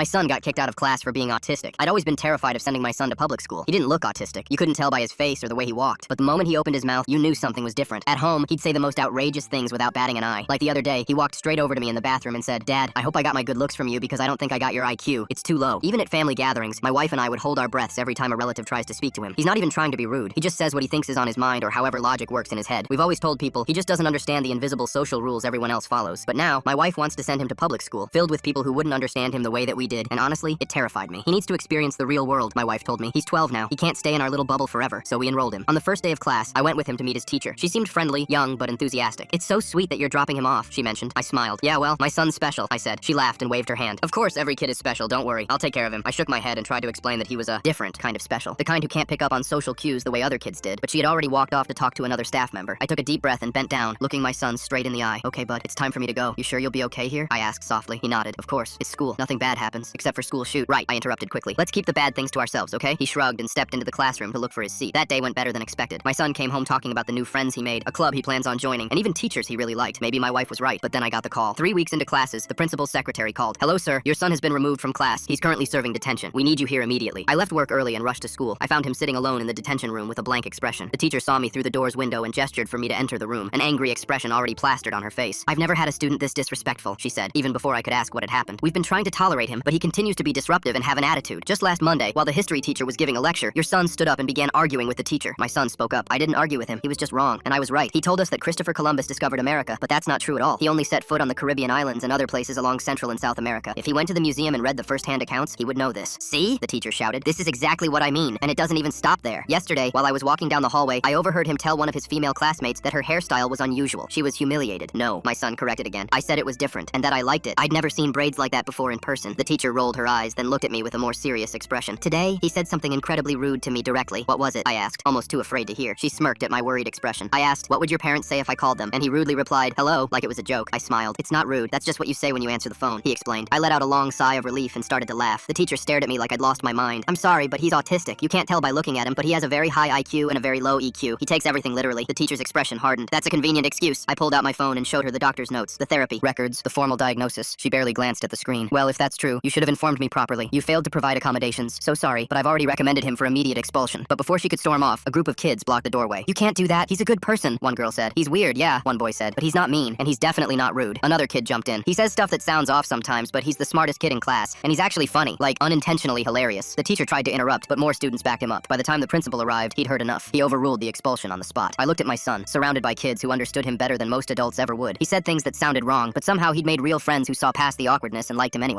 My son got kicked out of class for being autistic. I'd always been terrified of sending my son to public school. He didn't look autistic. You couldn't tell by his face or the way he walked. But the moment he opened his mouth, you knew something was different. At home, he'd say the most outrageous things without batting an eye. Like the other day, he walked straight over to me in the bathroom and said, "Dad, I hope I got my good looks from you because I don't think I got your IQ. It's too low." Even at family gatherings, my wife and I would hold our breaths every time a relative tries to speak to him. He's not even trying to be rude. He just says what he thinks is on his mind or however logic works in his head. We've always told people he just doesn't understand the invisible social rules everyone else follows. But now, my wife wants to send him to public school, filled with people who wouldn't understand him the way that we did, and honestly, it terrified me. He needs to experience the real world, my wife told me. He's 12 now. He can't stay in our little bubble forever, so we enrolled him. On the first day of class, I went with him to meet his teacher. She seemed friendly, young, but enthusiastic. "It's so sweet that you're dropping him off," she mentioned. I smiled. "Yeah, well, my son's special," I said. She laughed and waved her hand. "Of course, every kid is special, don't worry. I'll take care of him." I shook my head and tried to explain that he was a different kind of special. The kind who can't pick up on social cues the way other kids did. But she had already walked off to talk to another staff member. I took a deep breath and bent down, looking my son straight in the eye. "Okay, bud, it's time for me to go. You sure you'll be okay here?" I asked softly. He nodded. "Of course. It's school. Nothing bad happens. Except for school shoot." "Right," I interrupted quickly. "Let's keep the bad things to ourselves, okay?" He shrugged and stepped into the classroom to look for his seat. That day went better than expected. My son came home talking about the new friends he made, a club he plans on joining, and even teachers he really liked. Maybe my wife was right, but then I got the call. 3 weeks into classes, the principal's secretary called. "Hello, sir. Your son has been removed from class. He's currently serving detention. We need you here immediately." I left work early and rushed to school. I found him sitting alone in the detention room with a blank expression. The teacher saw me through the door's window and gestured for me to enter the room, an angry expression already plastered on her face. "I've never had a student this disrespectful," she said, even before I could ask what had happened. "We've been trying to tolerate him, but he continues to be disruptive and have an attitude. Just last Monday, while the history teacher was giving a lecture, your son stood up and began arguing with the teacher." My son spoke up. "I didn't argue with him. He was just wrong, and I was right. He told us that Christopher Columbus discovered America, but that's not true at all. He only set foot on the Caribbean islands and other places along Central and South America. If he went to the museum and read the first-hand accounts, he would know this." "See?" the teacher shouted. "This is exactly what I mean, and it doesn't even stop there. Yesterday, while I was walking down the hallway, I overheard him tell one of his female classmates that her hairstyle was unusual. She was humiliated." "No," my son corrected again. "I said it was different, and that I liked it. I'd never seen braids like that before in person." The teacher rolled her eyes, then looked at me with a more serious expression. "Today, he said something incredibly rude to me directly." "What was it?" I asked, almost too afraid to hear. She smirked at my worried expression. I asked, "What would your parents say if I called them?" And he rudely replied, "Hello," like it was a joke. I smiled. "It's not rude. That's just what you say when you answer the phone," he explained. I let out a long sigh of relief and started to laugh. The teacher stared at me like I'd lost my mind. "I'm sorry, but he's autistic. You can't tell by looking at him, but he has a very high IQ and a very low EQ. He takes everything literally." The teacher's expression hardened. "That's a convenient excuse." I pulled out my phone and showed her the doctor's notes, the therapy records, the formal diagnosis. She barely glanced at the screen. "Well, if that's true, you should have informed me properly. You failed to provide accommodations. So sorry, but I've already recommended him for immediate expulsion." But before she could storm off, a group of kids blocked the doorway. "You can't do that. He's a good person," one girl said. "He's weird, yeah," one boy said, "but he's not mean, and he's definitely not rude." Another kid jumped in. "He says stuff that sounds off sometimes, but he's the smartest kid in class, and he's actually funny, like unintentionally hilarious." The teacher tried to interrupt, but more students backed him up. By the time the principal arrived, he'd heard enough. He overruled the expulsion on the spot. I looked at my son, surrounded by kids who understood him better than most adults ever would. He said things that sounded wrong, but somehow he'd made real friends who saw past the awkwardness and liked him anyway.